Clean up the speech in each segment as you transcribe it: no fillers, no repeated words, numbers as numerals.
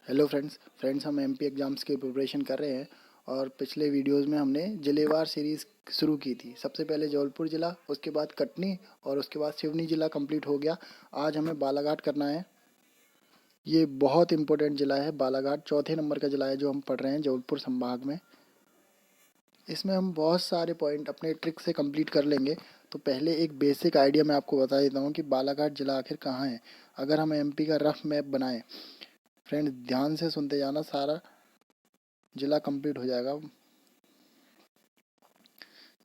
Hello friends हम MP exams की preparation कर रहे हैं और पिछले वीडियोस में हमने जिलेवार सीरीज़ शुरू की थी। सबसे पहले जबलपुर ज़िला, उसके बाद कटनी और उसके बाद सिवनी ज़िला कंप्लीट हो गया। आज हमें बालाघाट करना है। ये बहुत इंपॉर्टेंट ज़िला है बालाघाट, चौथे नंबर का ज़िला है जो हम पढ़ रहे हैं जबलपुर संभाग में। इसमें हम बहुत सारे पॉइंट अपने ट्रिक से कंप्लीट कर लेंगे। तो पहले एक बेसिक आइडिया मैं आपको बता देता हूँ कि बालाघाट ज़िला आखिर कहाँ है। अगर हम एमपी का रफ मैप बनाएं, फ्रेंड ध्यान से सुनते जाना, सारा ज़िला कंप्लीट हो जाएगा।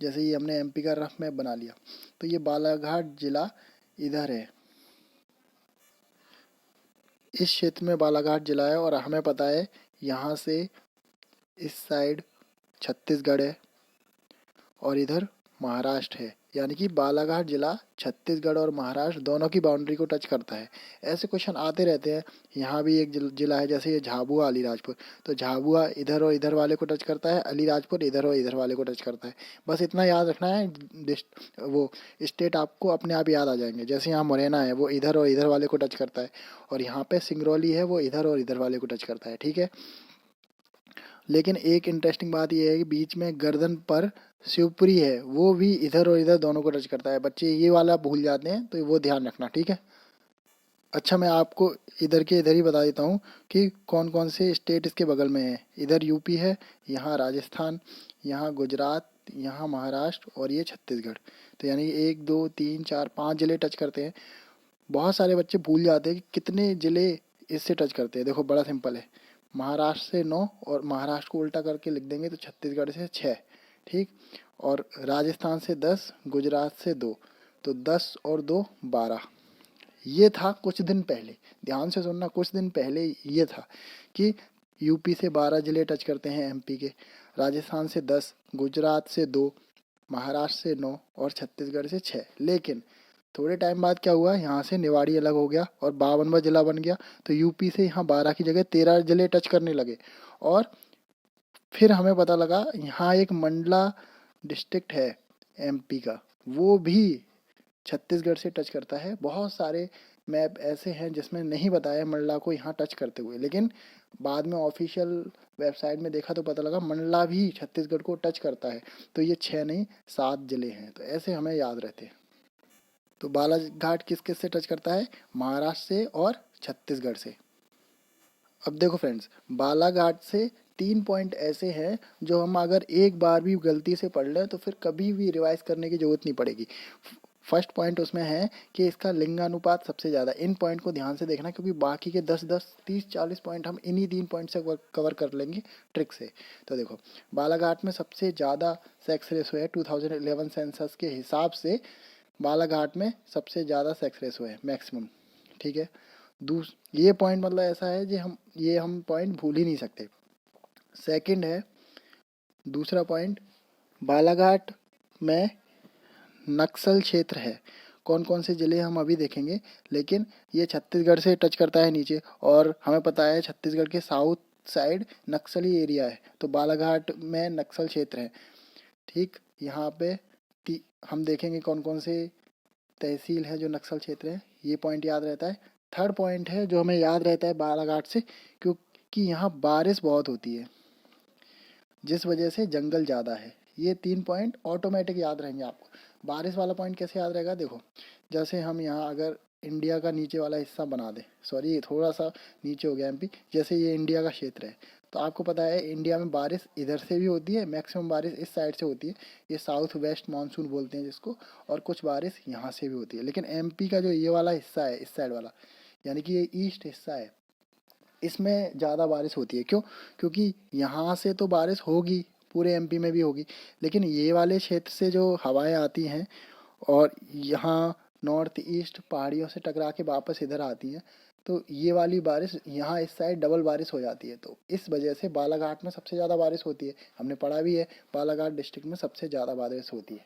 जैसे ही हमने एमपी का रफ मैप बना लिया, तो ये बालाघाट जिला इधर है, इस क्षेत्र में बालाघाट जिला है। और हमें पता है यहाँ से इस साइड छत्तीसगढ़ है और इधर महाराष्ट्र है, यानी कि बालाघाट जिला छत्तीसगढ़ और महाराष्ट्र दोनों की बाउंड्री को टच करता है। ऐसे क्वेश्चन आते रहते हैं। यहाँ भी एक जिला है, जैसे ये झाबुआ अलीराजपुर, तो झाबुआ इधर और इधर वाले को टच करता है, अलीराजपुर इधर और इधर वाले को टच करता है। बस इतना याद रखना है। वो स्टेट आपको अपने आप याद आ जाएंगे। जैसे यहाँ मुरैना है, वो इधर और इधर वाले को टच करता है, और यहाँ पे सिंगरौली है, वो इधर और इधर वाले को टच करता है। ठीक है। लेकिन एक इंटरेस्टिंग बात यह है कि बीच में गर्दन पर शिवपुरी है, वो भी इधर और इधर दोनों को टच करता है। बच्चे ये वाला भूल जाते हैं, तो वो ध्यान रखना। ठीक है। अच्छा, मैं आपको इधर के इधर ही बता देता हूँ कि कौन कौन से स्टेट इसके बगल में है। इधर यूपी है, यहाँ राजस्थान, यहाँ गुजरात, यहाँ महाराष्ट्र और ये छत्तीसगढ़। तो यानी 1 2 3 4 5 ज़िले टच करते हैं। बहुत सारे बच्चे भूल जाते हैं कि कितने ज़िले इससे टच करते हैं। देखो, बड़ा सिंपल है। महाराष्ट्र से 9, और महाराष्ट्र को उल्टा करके लिख देंगे तो छत्तीसगढ़ से 6। ठीक। और राजस्थान से 10, गुजरात से 2, तो 10 और 2 12। ये था कुछ दिन पहले। ध्यान से सुनना, कुछ दिन पहले ये था कि यूपी से 12 ज़िले टच करते हैं एमपी के, राजस्थान से 10, गुजरात से 2, महाराष्ट्र से 9 और छत्तीसगढ़ से 6। लेकिन थोड़े टाइम बाद क्या हुआ, यहाँ से निवाड़ी अलग हो गया और 52वां जिला बन गया। तो यूपी से यहाँ 12 की जगह 13 जिले टच करने लगे। और फिर हमें पता लगा यहाँ एक मंडला डिस्ट्रिक्ट है एमपी का, वो भी छत्तीसगढ़ से टच करता है। बहुत सारे मैप ऐसे हैं जिसमें नहीं बताया मंडला को यहाँ टच करते हुए, लेकिन बाद में ऑफिशियल वेबसाइट में देखा तो पता लगा मंडला भी छत्तीसगढ़ को टच करता है। तो ये 6 नहीं 7 जिले हैं। तो ऐसे हमें याद रहते हैं। तो बालाघाट किस किस से टच करता है, महाराष्ट्र से और छत्तीसगढ़ से। अब देखो फ्रेंड्स, बालाघाट से 3 पॉइंट ऐसे हैं जो हम अगर एक बार भी गलती से पढ़ लें तो फिर कभी भी रिवाइज करने की ज़रूरत नहीं पड़ेगी। फर्स्ट पॉइंट उसमें है कि इसका लिंगानुपात सबसे ज़्यादा। इन पॉइंट को ध्यान से देखना, क्योंकि बाकी के 10 10 30 40 पॉइंट हम इन्हीं 3 पॉइंट से कवर कर लेंगे ट्रिक से। तो देखो, बालाघाट में सबसे ज़्यादा सेक्स रेशो है 2011 सेंसस के हिसाब से। बालाघाट में सबसे ज़्यादा सेक्स रेशो है, मैक्सिमम। ठीक है। ये पॉइंट मतलब ऐसा है कि हम पॉइंट भूल ही नहीं सकते। सेकंड है, दूसरा पॉइंट, बालाघाट में नक्सल क्षेत्र है। कौन कौन से ज़िले हम अभी देखेंगे, लेकिन ये छत्तीसगढ़ से टच करता है नीचे, और हमें पता है छत्तीसगढ़ के साउथ साइड नक्सली एरिया है, तो बालाघाट में नक्सल क्षेत्र है। ठीक। यहाँ पे हम देखेंगे कौन कौन से तहसील है जो नक्सल क्षेत्र है, ये पॉइंट याद रहता है। थर्ड पॉइंट है जो हमें याद रहता है बालाघाट से, क्योंकि यहाँ बारिश बहुत होती है, जिस वजह से जंगल ज़्यादा है। ये 3 पॉइंट ऑटोमेटिक याद रहेंगे आपको। बारिश वाला पॉइंट कैसे याद रहेगा, देखो, जैसे हम यहाँ अगर इंडिया का नीचे वाला हिस्सा बना दें, सॉरी ये थोड़ा सा नीचे हो गया एमपी, जैसे ये इंडिया का क्षेत्र है, तो आपको पता है इंडिया में बारिश इधर से भी होती है, मैक्सिमम बारिश इस साइड से होती है, ये साउथ वेस्ट मानसून बोलते हैं जिसको, और कुछ बारिश यहाँ से भी होती है। लेकिन एमपी का जो ये वाला हिस्सा है, इस साइड वाला, यानी कि ये ईस्ट हिस्सा है, इसमें ज़्यादा बारिश होती है। क्यों? क्योंकि यहाँ से तो बारिश होगी, पूरे एमपी में भी होगी, लेकिन ये वाले क्षेत्र से जो हवाएं आती हैं और यहाँ नॉर्थ ईस्ट पहाड़ियों से टकरा के वापस इधर आती हैं, तो ये वाली बारिश यहाँ इस साइड डबल बारिश हो जाती है। तो इस वजह से बालाघाट में सबसे ज़्यादा बारिश होती है। हमने पढ़ा भी है, बालाघाट डिस्ट्रिक्ट में सबसे ज़्यादा बारिश होती है।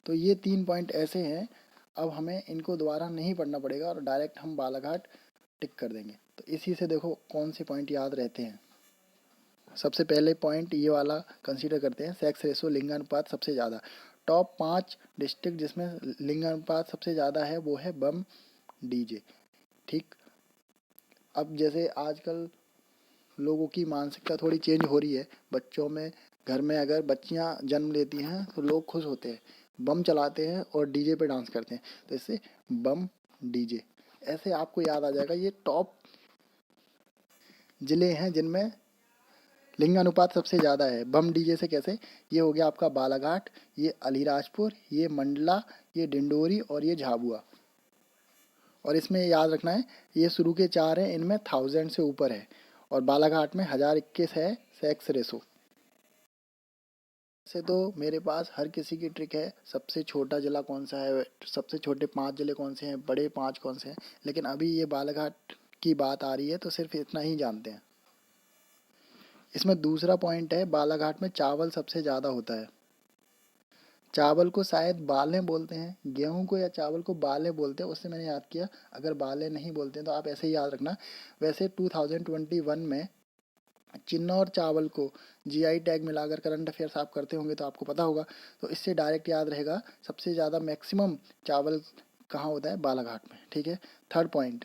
तो ये 3 पॉइंट ऐसे हैं, अब हमें इनको दोबारा नहीं पढ़ना पड़ेगा और डायरेक्ट हम बालाघाट टिक कर देंगे। तो इसी से देखो कौन से पॉइंट याद रहते हैं। सबसे पहले पॉइंट ये वाला कंसीडर करते हैं, सेक्स रेशो लिंगानुपात सबसे ज़्यादा। टॉप 5 डिस्ट्रिक्ट जिसमें लिंगानुपात सबसे ज़्यादा है वो है बम डीजे। ठीक। अब जैसे आजकल लोगों की मानसिकता थोड़ी चेंज हो रही है, बच्चों में, घर में अगर बच्चियां जन्म लेती हैं तो लोग खुश होते हैं, बम चलाते हैं और डीजे पे डांस करते हैं। तो इससे बम, डीजे, ऐसे आपको याद आ जाएगा ये टॉप जिले हैं जिनमें लिंग अनुपात सबसे ज़्यादा है। बम डीजे से कैसे, ये हो गया आपका बालाघाट, ये अलीराजपुर, ये मंडला, ये डिंडोरी और ये झाबुआ। और इसमें याद रखना है, ये शुरू के चार हैं, इनमें 1000 से ऊपर है, और बालाघाट में 1021 है सेक्स रेशो। से तो मेरे पास हर किसी की ट्रिक है, सबसे छोटा जिला कौन सा है, सबसे छोटे 5 जिले कौन से हैं, बड़े 5 कौन से हैं, लेकिन अभी ये बालाघाट की बात आ रही है तो सिर्फ इतना ही जानते हैं। इसमें दूसरा पॉइंट है, बालाघाट में चावल सबसे ज़्यादा होता है। चावल को शायद बालें बोलते हैं, गेहूं को या चावल को बालें बोलते हैं, उससे मैंने याद किया। अगर बालें नहीं बोलते हैं तो आप ऐसे ही याद रखना। वैसे 2021 में चिन्नौर चावल को जीआई टैग मिलाकर करंट अफेयर्स आप करते होंगे तो आपको पता होगा, तो इससे डायरेक्ट याद रहेगा सबसे ज़्यादा मैक्सिमम चावल कहाँ होता है, बालाघाट में। ठीक है, थर्ड पॉइंट।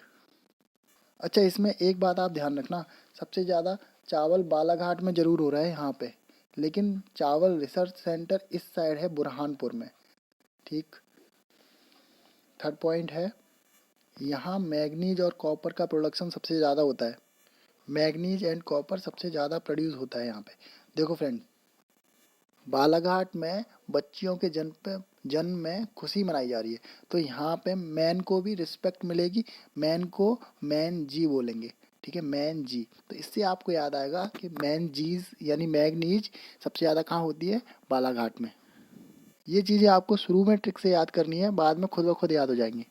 अच्छा, इसमें एक बात आप ध्यान रखना, सबसे ज़्यादा चावल बालाघाट में ज़रूर हो रहा है यहाँ पे, लेकिन चावल रिसर्च सेंटर इस साइड है बुरहानपुर में। ठीक। थर्ड पॉइंट है, यहाँ मैग्नीज और कॉपर का प्रोडक्शन सबसे ज़्यादा होता है। मैग्नीज एंड कॉपर सबसे ज़्यादा प्रोड्यूस होता है यहाँ पे। देखो फ्रेंड, बालाघाट में बच्चियों के जन्म में खुशी मनाई जा रही है, तो यहाँ पे मैन को भी रिस्पेक्ट मिलेगी, मैन को मैन जी बोलेंगे। ठीक है, मैन जी। तो इससे आपको याद आएगा कि मैन जीज यानी मैग्नीज सबसे ज़्यादा कहाँ होती है, बालाघाट में। ये चीज़ें आपको शुरू में ट्रिक से याद करनी है, बाद में खुद ब खुद याद हो जाएंगी।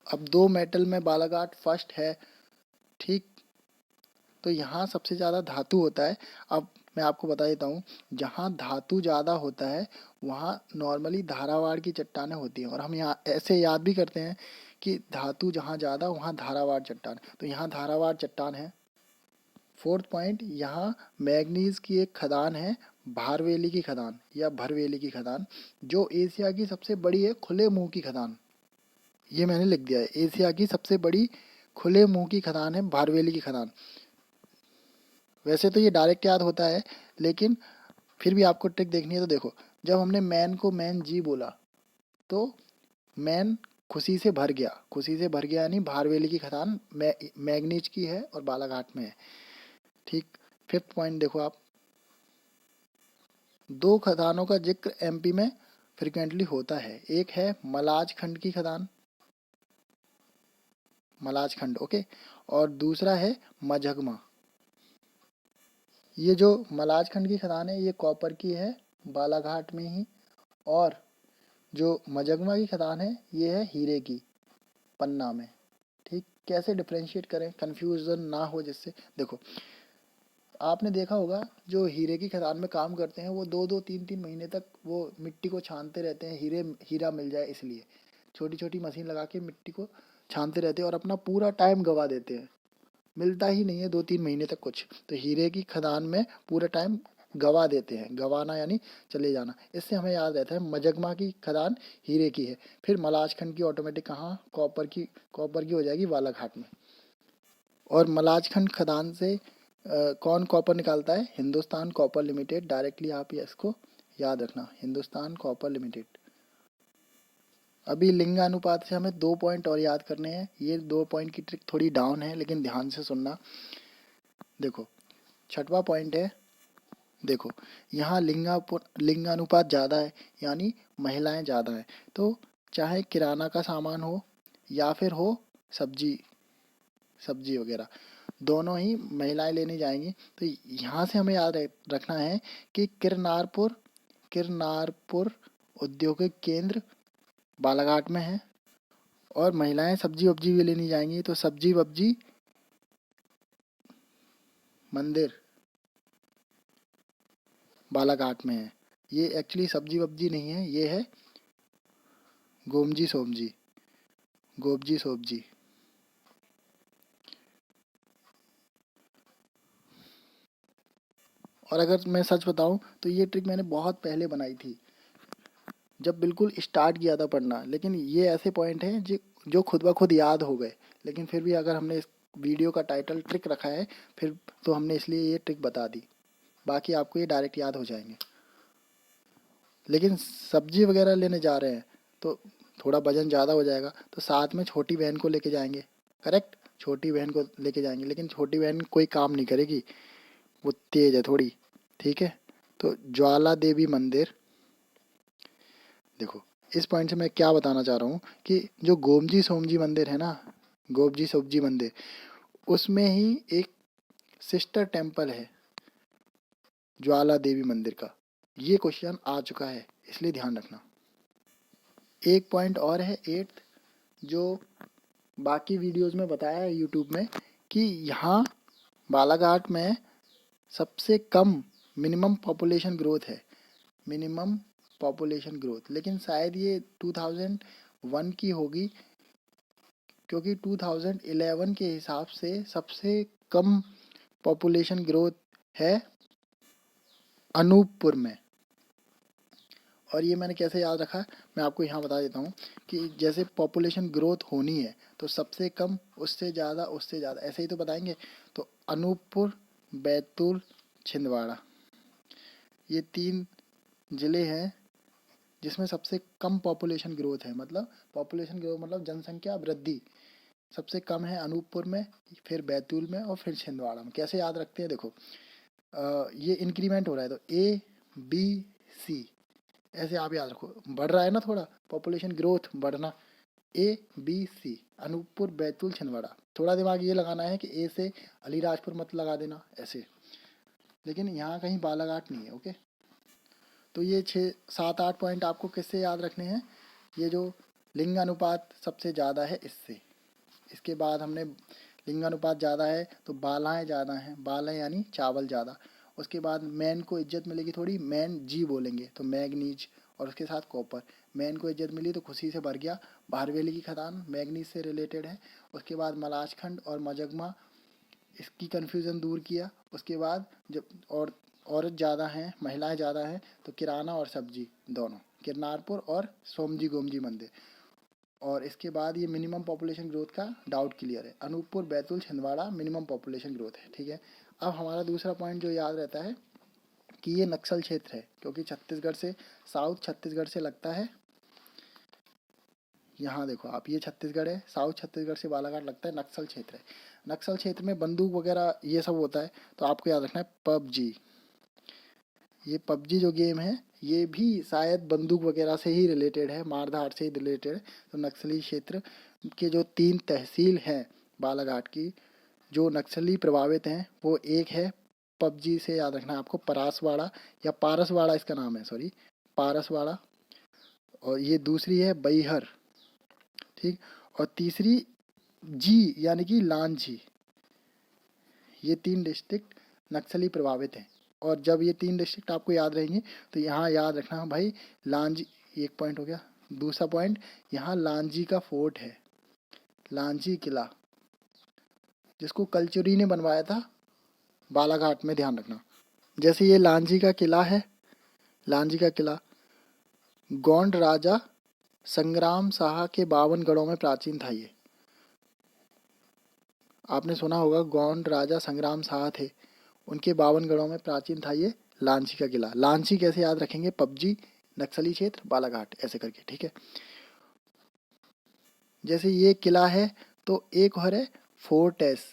अब 2 मेटल में बालाघाट फर्स्ट है। ठीक। तो यहाँ सबसे ज़्यादा धातु होता है। अब मैं आपको बता देता हूँ, जहाँ धातु ज़्यादा होता है वहाँ नॉर्मली धारावाड़ की चट्टानें होती हैं, और हम यहाँ ऐसे याद भी करते हैं कि धातु जहाँ ज़्यादा वहाँ धारावाड़ चट्टान, तो यहाँ धारावाड़ चट्टान है। फोर्थ पॉइंट, यहाँ मैग्नीज की एक खदान है, भारवेली की खदान या भरवेली की खदान, जो एशिया की सबसे बड़ी है खुले मुंह की खदान। ये मैंने लिख दिया है, एशिया की सबसे बड़ी खुले मुंह की खदान है भारवेली की खदान। वैसे तो ये डायरेक्ट याद होता है, लेकिन फिर भी आपको ट्रिक देखनी है। तो देखो, जब हमने मैन को मैन जी बोला तो मैन खुशी से भर गया, खुशी से भर गया यानी भारवेली की खदान मैग्नीज की है और बालाघाट में है। ठीक। फिफ्थ पॉइंट देखो आप, 2 खदानों का जिक्र एमपी में फ्रिक्वेंटली होता है। एक है मलाज खंड की खदान, मलाज खंड, ओके, और दूसरा है मझगमा। ये जो मलाज खंड की खदान है ये कॉपर की है बालाघाट में ही, और जो मझगमा की खदान है ये है हीरे की, पन्ना में। ठीक। कैसे डिफ्रेंशिएट करें, कंफ्यूजन ना हो जिससे, देखो आपने देखा होगा जो हीरे की खदान में काम करते हैं वो 2-2 3-3 महीने तक वो मिट्टी को छानते रहते हैं, हीरा मिल जाए इसलिए। छोटी छोटी मशीन लगा के मिट्टी को छानते रहते हैं और अपना पूरा टाइम गवा देते हैं, मिलता ही नहीं है 2-3 महीने तक कुछ। तो हीरे की खदान में पूरा टाइम गवा देते हैं, गवाना यानी चले जाना। इससे हमें याद रहता है मझगमा की खदान हीरे की है, फिर मलाजखंड की ऑटोमेटिक कहाँ, कॉपर की हो जाएगी बालाघाट में। और मलाजखंड खदान से कौन कॉपर निकालता है, हिंदुस्तान कॉपर लिमिटेड। डायरेक्टली आप ये इसको याद रखना, हिंदुस्तान कॉपर लिमिटेड। अभी लिंगानुपात से हमें 2 पॉइंट और याद करने हैं। ये 2 पॉइंट की ट्रिक थोड़ी डाउन है, लेकिन ध्यान से सुनना। देखो, छठवां पॉइंट है, देखो यहाँ लिंगानुपात ज़्यादा है यानी महिलाएं ज़्यादा हैं, तो चाहे किराना का सामान हो या फिर हो सब्जी सब्जी वगैरह, दोनों ही महिलाएं लेने जाएंगी। तो यहाँ से हमें याद रखना है कि किरनारपुर औद्योगिक केंद्र बालाघाट में है, और महिलाएं सब्जी वब्जी भी लेने जाएंगी तो सब्जी वब्जी मंदिर बालाघाट में है। ये एक्चुअली सब्जी वब्जी नहीं है, ये है गोमजी सोमजी, गोबजी सोबजी। और अगर मैं सच बताऊं तो ये ट्रिक मैंने बहुत पहले बनाई थी, जब बिल्कुल स्टार्ट किया था पढ़ना, लेकिन ये ऐसे पॉइंट हैं जो खुद ब खुद याद हो गए, लेकिन फिर भी अगर हमने वीडियो का टाइटल ट्रिक रखा है, फिर तो हमने इसलिए ये ट्रिक बता दी, बाकी आपको ये डायरेक्ट याद हो जाएंगे। लेकिन सब्जी वगैरह लेने जा रहे हैं तो थोड़ा वजन ज़्यादा हो जाएगा, तो साथ में छोटी बहन को लेके जाएंगे। करेक्ट, छोटी बहन को लेके जाएंगे, लेकिन छोटी बहन कोई काम नहीं करेगी, वो तेज है थोड़ी। ठीक है, तो ज्वाला देवी मंदिर, देखो इस पॉइंट से मैं क्या बताना चाह रहा हूँ कि जो गोमजी सोमजी मंदिर है ना, गोमजी सोमजी मंदिर, उसमें ही एक सिस्टर टेम्पल है ज्वाला देवी मंदिर का। ये क्वेश्चन आ चुका है, इसलिए ध्यान रखना। एक पॉइंट और है 8th, जो बाकी वीडियोस में बताया है यूट्यूब में, कि यहाँ बालाघाट में सबसे कम मिनिमम पॉपुलेशन ग्रोथ है, मिनिमम पॉपुलेशन ग्रोथ। लेकिन शायद ये 2001 की होगी, क्योंकि 2011 के हिसाब से सबसे कम पॉपुलेशन ग्रोथ है अनूपपुर में। और ये मैंने कैसे याद रखा, मैं आपको यहाँ बता देता हूँ कि जैसे पॉपुलेशन ग्रोथ होनी है तो सबसे कम, उससे ज़्यादा, उससे ज़्यादा, ऐसे ही तो बताएंगे। तो अनूपपुर, बैतूल, छिंदवाड़ा, ये 3 ज़िले हैं जिसमें सबसे कम पॉपुलेशन ग्रोथ है। मतलब पॉपुलेशन ग्रोथ मतलब जनसंख्या वृद्धि सबसे कम है अनूपपुर में, फिर बैतूल में और फिर छिंदवाड़ा में। कैसे याद रखते हैं, देखो ये इंक्रीमेंट हो रहा है तो A B C, ऐसे आप याद रखो। बढ़ रहा है ना थोड़ा पॉपुलेशन ग्रोथ, बढ़ना, A B C, Anuppur, Betul, Chhindwara. थोड़ा दिमाग ये लगाना है कि ए से अलीराजपुर मत लगा देना ऐसे, लेकिन यहाँ कहीं बालाघाट नहीं है। ओके, तो ये 6 7 8 पॉइंट आपको किससे याद रखने हैं, ये जो लिंग अनुपात सबसे ज़्यादा है इससे। इसके बाद हमने लिंगानुपात ज़्यादा है तो बालाएँ ज़्यादा हैं, बालाएँ यानी चावल ज़्यादा। उसके बाद मैन को इज्जत मिलेगी थोड़ी, मैन जी बोलेंगे तो मैग्नीज, और उसके साथ कॉपर। मैन को इज्जत मिली तो खुशी से भर गया, बहरवेली की खदान मैग्नीज से रिलेटेड है। उसके बाद मलाजखंड और मजगमा, इसकी कन्फ्यूज़न दूर किया। उसके बाद जब और औरत ज़्यादा हैं, महिलाएं ज़्यादा हैं, तो किराना और सब्जी दोनों, किरनारपुर और सोमजी गोमजी मंदिर। और इसके बाद ये मिनिमम पॉपुलेशन ग्रोथ का डाउट क्लियर है, Anuppur, Betul, Chhindwara minimum population growth है। ठीक है, अब हमारा दूसरा पॉइंट जो याद रहता है कि ये नक्सल क्षेत्र है, क्योंकि छत्तीसगढ़ से, साउथ छत्तीसगढ़ से लगता है। यहाँ देखो आप, ये छत्तीसगढ़ है, साउथ छत्तीसगढ़ से बालाघाट लगता है, नक्सल क्षेत्र है। नक्सल क्षेत्र में बंदूक वगैरह ये सब होता है, तो आपको याद रखना है PUBG। ये PUBG जो गेम है ये भी शायद बंदूक वगैरह से ही रिलेटेड है, मार धाड़ से ही रिलेटेड है। तो नक्सली क्षेत्र के जो 3 तहसील हैं बालाघाट की जो नक्सली प्रभावित हैं, वो एक है PUBG से याद रखना है आपको, परासवाड़ा या पारसवाड़ा इसका नाम है, सॉरी पारसवाड़ा। और ये दूसरी है बैहर, ठीक। और तीसरी जी यानी कि लांजी। ये 3 डिस्ट्रिक्ट नक्सली प्रभावित हैं। और जब ये 3 डिस्ट्रिक्ट आपको याद रहेंगे तो यहाँ याद रखना भाई लांजी, एक पॉइंट हो गया। दूसरा पॉइंट, यहाँ लांजी का फोर्ट है, लांजी किला, जिसको कलचुरी ने बनवाया था बालाघाट में, ध्यान रखना। जैसे ये लांजी का किला है, लांजी का किला गोंड राजा संग्राम शाह के 52 गढ़ों में प्राचीन था। ये आपने सुना होगा, गोंड राजा संग्राम शाह थे, उनके 52 गढ़ों में प्राचीन था ये लांची का किला। लांची कैसे याद रखेंगे, PUBG, नक्सली क्षेत्र, बालाघाट, ऐसे करके। ठीक है, जैसे ये किला है तो एक और है फोर्टेस,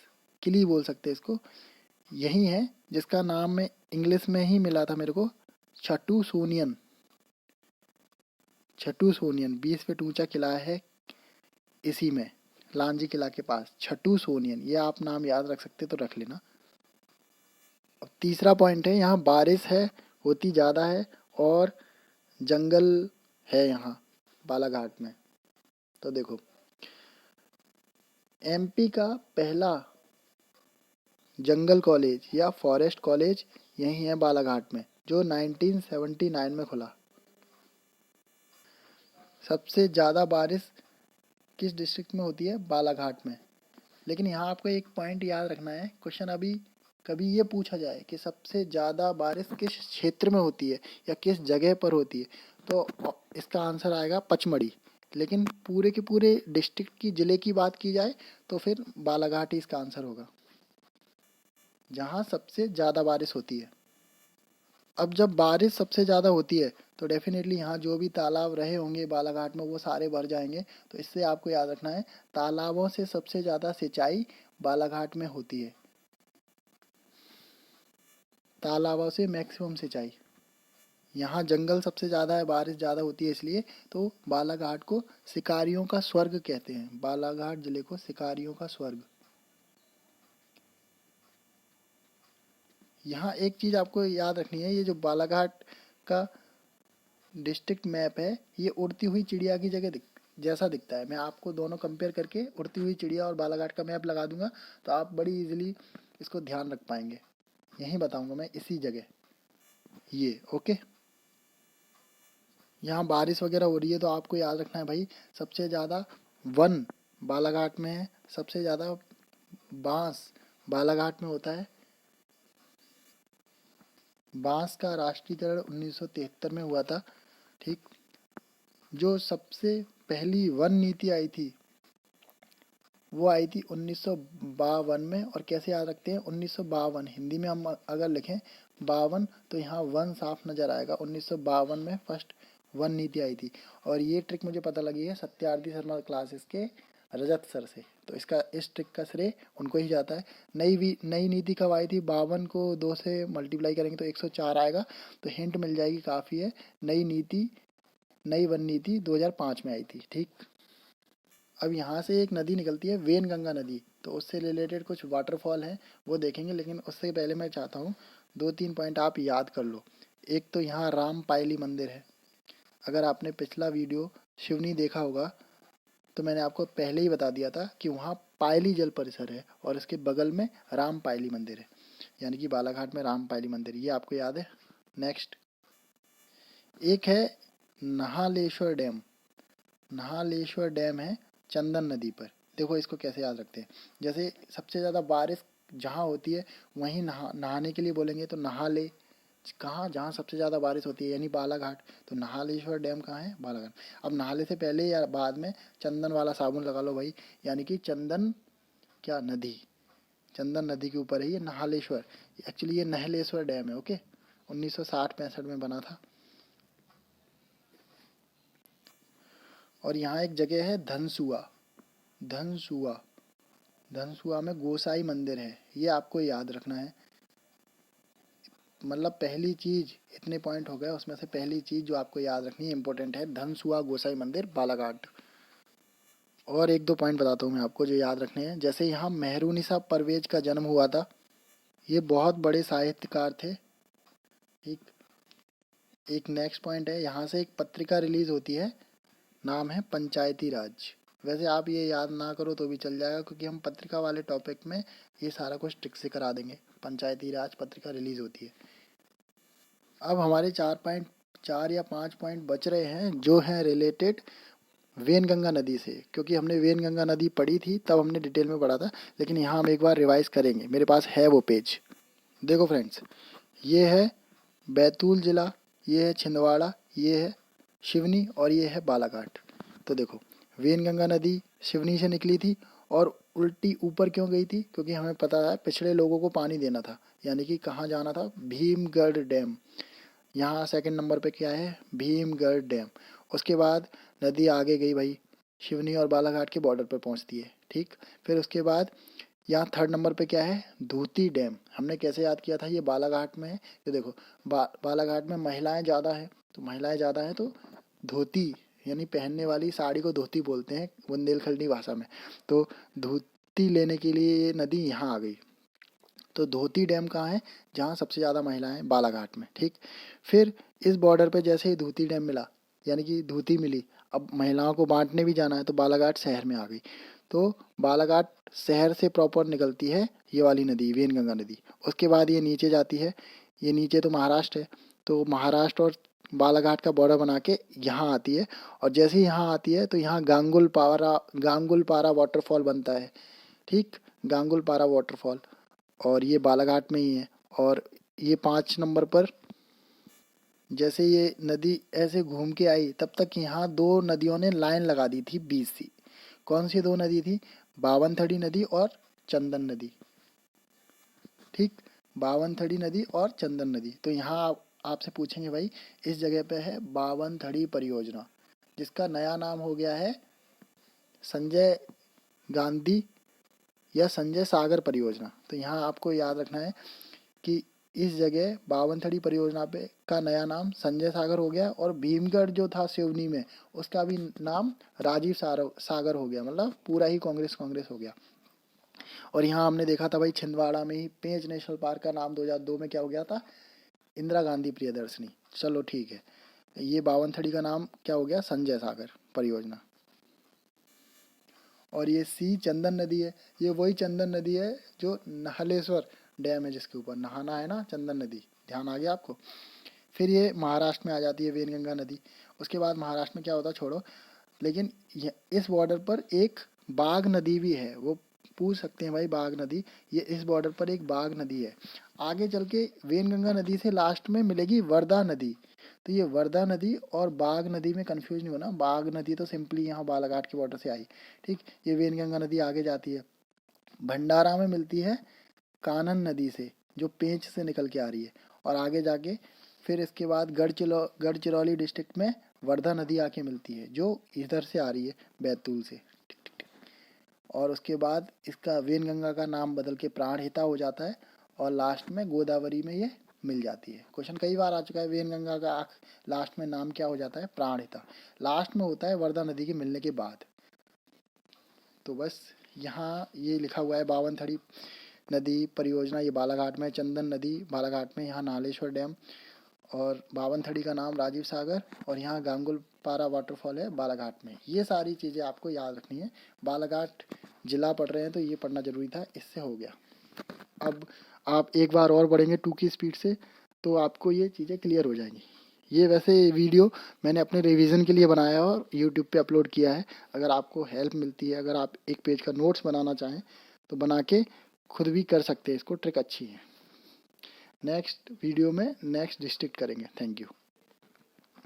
किली बोल सकते हैं इसको, यही है जिसका नाम में इंग्लिश में ही मिला था मेरे को, छटूसोनियन। छटूसोनियन 20 फीट ऊंचा किला है, इसी में लांजी किला के पास छटूसोनियन। ये आप नाम याद रख सकते तो रख लेना। अब तीसरा पॉइंट है, यहाँ बारिश है, होती ज़्यादा है, और जंगल है यहाँ बालाघाट में। तो देखो MP का पहला जंगल कॉलेज या फॉरेस्ट कॉलेज यहीं है बालाघाट में, जो 1979 में खुला। सबसे ज़्यादा बारिश किस डिस्ट्रिक्ट में होती है, बालाघाट में। लेकिन यहाँ आपको एक पॉइंट याद रखना है, क्वेश्चन अभी कभी ये पूछा जाए कि सबसे ज़्यादा बारिश किस क्षेत्र में होती है या किस जगह पर होती है, तो इसका आंसर आएगा पचमढ़ी। लेकिन पूरे के पूरे डिस्ट्रिक्ट की ज़िले की बात की जाए तो फिर बालाघाट ही इसका आंसर होगा, जहाँ सबसे ज़्यादा बारिश होती है। अब जब बारिश सबसे ज़्यादा होती है तो डेफिनेटली यहाँ जो भी तालाब रहे होंगे बालाघाट में वो सारे भर जाएंगे। तो इससे आपको याद रखना है, तालाबों से सबसे ज़्यादा सिंचाई बालाघाट में होती है, तालाबों से मैक्सिमम सिंचाई। यहाँ जंगल सबसे ज़्यादा है, बारिश ज़्यादा होती है इसलिए। तो बालाघाट को शिकारियों का स्वर्ग कहते हैं, बालाघाट जिले को शिकारियों का स्वर्ग। यहाँ एक चीज़ आपको याद रखनी है, ये जो बालाघाट का डिस्ट्रिक्ट मैप है ये उड़ती हुई चिड़िया की जैसा दिखता है। मैं आपको दोनों कंपेयर करके उड़ती हुई चिड़िया और बालाघाट का मैप लगा दूंगा तो आप बड़ी इजीली इसको ध्यान रख पाएंगे। यहीं बताऊंगा मैं इसी जगह ये। ओके, यहाँ बारिश वगैरह हो रही है तो आपको याद रखना है भाई, सबसे ज़्यादा वन बालाघाट में है, सबसे ज़्यादा बांस बालाघाट में होता है। बांस का राष्ट्रीयकरण 1973 में हुआ था। ठीक, जो सबसे पहली वन नीति आई थी वो आई थी 1952 में। और कैसे याद रखते हैं, 1952 हिंदी में हम अगर लिखें 52 तो यहाँ वन साफ नज़र आएगा। 1952 में फर्स्ट वन नीति आई थी। और ये ट्रिक मुझे पता लगी है सत्यार्थी शर्मा क्लासेस के रजत सर से, तो इस ट्रिक का श्रेय उनको ही जाता है। नई नीति कब आई थी, 52 को 2 से मल्टीप्लाई करेंगे तो 104 आएगा। तो हिंट मिल जाएगी, काफ़ी है। नई वन नीति 2005 में आई थी। ठीक, अब यहाँ से एक नदी निकलती है वेनगंगा नदी, तो उससे रिलेटेड कुछ वाटरफॉल हैं वो देखेंगे। लेकिन उससे पहले मैं चाहता हूँ 2-3 पॉइंट आप याद कर लो। एक तो यहाँ राम पायली मंदिर है। अगर आपने पिछला वीडियो शिवनी देखा होगा तो मैंने आपको पहले ही बता दिया था कि वहाँ पायली जल परिसर है और इसके बगल में राम पायली मंदिर है, यानी कि बालाघाट में राम पायली मंदिर, ये आपको याद है। नेक्स्ट एक है नहालेश्वर डैम। नहालेश्वर डैम है चंदन नदी पर। देखो इसको कैसे याद रखते हैं, जैसे सबसे ज़्यादा बारिश जहाँ होती है वहीं नहाने के लिए बोलेंगे तो नहा ले। कहाँ, जहाँ सबसे ज़्यादा बारिश होती है यानी बालाघाट। तो नहालेश्वर डैम कहाँ है, बालाघाट। अब नहाले से पहले या बाद में चंदन वाला साबुन लगा लो भाई, यानी कि चंदन क्या नदी, चंदन नदी के ऊपर है ये नहालेश्वर। एक्चुअली ये नहलेश्वर डैम है। ओके, 1960-65 में बना था। और यहाँ एक जगह है धनसुआ। धनसुआ धनसुआ में गोसाई मंदिर है, ये आपको याद रखना है। मतलब पहली चीज़, इतने पॉइंट हो गए, उसमें से पहली चीज़ जो आपको याद रखनी है, इंपॉर्टेंट है, धनसुआ गोसाई मंदिर बालाघाट। और 1-2 पॉइंट बताता हूँ मैं आपको जो याद रखने हैं। जैसे यहाँ मेहरुनिसा परवेज का जन्म हुआ था, ये बहुत बड़े साहित्यकार थे। ठीक, एक नेक्स्ट पॉइंट है, यहाँ से एक पत्रिका रिलीज होती है, नाम है पंचायती राज। वैसे आप ये याद ना करो तो भी चल जाएगा, क्योंकि हम पत्रिका वाले टॉपिक में ये सारा कुछ ट्रिक से करा देंगे। पंचायती राज पत्रिका रिलीज होती है। अब हमारे 4 या 5 पॉइंट बच रहे हैं जो हैं रिलेटेड वेनगंगा नदी से, क्योंकि हमने वेनगंगा नदी पढ़ी थी तब हमने डिटेल में पढ़ा था, लेकिन यहाँ हम एक बार रिवाइज करेंगे। मेरे पास है वो पेज। देखो फ्रेंड्स, ये है बैतूल ज़िला, ये है छिंदवाड़ा, ये है शिवनी और ये है बालाघाट। तो देखो वेनगंगा नदी शिवनी से निकली थी और उल्टी ऊपर क्यों गई थी, क्योंकि हमें पता है पिछड़े लोगों को पानी देना था, यानी कि कहाँ जाना था, भीमगढ़ डैम। यहाँ सेकंड नंबर पे क्या है, भीमगढ़ डैम। उसके बाद नदी आगे गई भाई, शिवनी और बालाघाट के बॉर्डर पे पहुँचती है। ठीक, फिर उसके बाद यहाँ थर्ड नंबर पे क्या है, धूती डैम। हमने कैसे याद किया था, ये बालाघाट में है। तो देखो बालाघाट में महिलाएं ज़्यादा है, तो महिलाएं ज़्यादा है तो धोती यानी पहनने वाली साड़ी को धोती बोलते हैं बुंदेलखंडी भाषा में। तो धोती लेने के लिए ये नदी यहाँ आ गई। तो धोती डैम कहाँ है, जहाँ सबसे ज़्यादा महिलाएं, बालाघाट में। ठीक, फिर इस बॉर्डर पे जैसे ही धोती डैम मिला, यानी कि धोती मिली, अब महिलाओं को बांटने भी जाना है तो बालाघाट शहर में आ गई। तो बालाघाट शहर से प्रॉपर निकलती है ये वाली नदी, वेनगंगा नदी। उसके बाद ये नीचे जाती है, ये नीचे तो महाराष्ट्र है, तो महाराष्ट्र और बालाघाट का बॉर्डर बना के यहाँ आती है। और जैसे ही यहाँ आती है तो यहाँ गांगुल पारा वाटरफॉल बनता है। ठीक, गांगुल पारा वाटरफॉल, और ये बालाघाट में ही है। और ये 5 नंबर पर जैसे ये नदी ऐसे घूम के आई तब तक यहाँ दो नदियों ने लाइन लगा दी थी बीच सी। कौन सी दो नदी थी? बावनथड़ी नदी और चंदन नदी। ठीक, बावनथड़ी नदी और चंदन नदी। तो यहाँ आपसे पूछेंगे भाई, इस जगह पे है बावनथड़ी परियोजना, जिसका नया नाम हो गया है संजय गांधी या संजय सागर परियोजना। तो यहाँ आपको याद रखना है कि इस जगह बावनथड़ी परियोजना पे का नया नाम संजय सागर हो गया, और भीमगढ़ जो था सिवनी में, उसका भी नाम राजीव सागर हो गया। मतलब पूरा ही कांग्रेस कांग्रेस हो गया। और यहाँ हमने देखा था भाई, छिंदवाड़ा में ही पेंच नेशनल पार्क का नाम 2002 में क्या हो गया था? इंदिरा गांधी प्रियदर्शनी। चलो ठीक है, ये बावनथड़ी का नाम क्या हो गया? संजय सागर परियोजना। और ये सी चंदन नदी है, ये वही चंदन नदी है जो नहलेश्वर डैम है जिसके ऊपर नहाना है ना, चंदन नदी। ध्यान आ गया आपको? फिर ये महाराष्ट्र में आ जाती है वेनगंगा नदी। उसके बाद महाराष्ट्र में क्या होता है छोड़ो, लेकिन इस बॉर्डर पर एक बाघ नदी भी है। वो पूछ सकते हैं भाई, बाघ नदी, ये इस बॉर्डर पर एक बाघ नदी है। आगे चल के वेनगंगा नदी से लास्ट में मिलेगी वर्धा नदी। तो ये वर्धा नदी और बाघ नदी में कंफ्यूज नहीं होना, बाघ नदी तो सिंपली यहाँ बालाघाट के बॉर्डर से आई। ठीक, ये वेनगंगा नदी आगे जाती है, भंडारा में मिलती है कानन नदी से, जो पेंच से निकल के आ रही है। और आगे जाके फिर इसके बाद गढ़चिरौली डिस्ट्रिक्ट में वर्धा नदी आके मिलती है, जो इधर से आ रही है बैतूल से। और उसके बाद इसका वेनगंगा का नाम बदल के प्राणहिता हो जाता है, और लास्ट में गोदावरी में ये मिल जाती है। क्वेश्चन कई बार आ चुका है, वेनगंगा का लास्ट में नाम क्या हो जाता है? प्राणहिता। लास्ट में होता है वर्धा नदी के मिलने के बाद। तो बस यहाँ ये लिखा हुआ है बावनथड़ी नदी परियोजना, ये बालाघाट में, चंदन नदी बालाघाट में, यहाँ नालेश्वर डैम, और बावनथड़ी का नाम राजीव सागर, और यहाँ गांगुलपारा वाटरफॉल है बालाघाट में। ये सारी चीज़ें आपको याद रखनी है। बालाघाट जिला पढ़ रहे हैं तो ये पढ़ना जरूरी था, इससे हो गया। अब आप एक बार और पढ़ेंगे 2 की स्पीड से तो आपको ये चीज़ें क्लियर हो जाएंगी। ये वैसे वीडियो मैंने अपने रिवीजन के लिए बनाया है और यूट्यूब पे अपलोड किया है। अगर आपको हेल्प मिलती है, अगर आप एक पेज का नोट्स बनाना चाहें तो बना के खुद भी कर सकते हैं इसको, ट्रिक अच्छी है। नेक्स्ट वीडियो में नेक्स्ट डिस्ट्रिक्ट करेंगे। Thank you.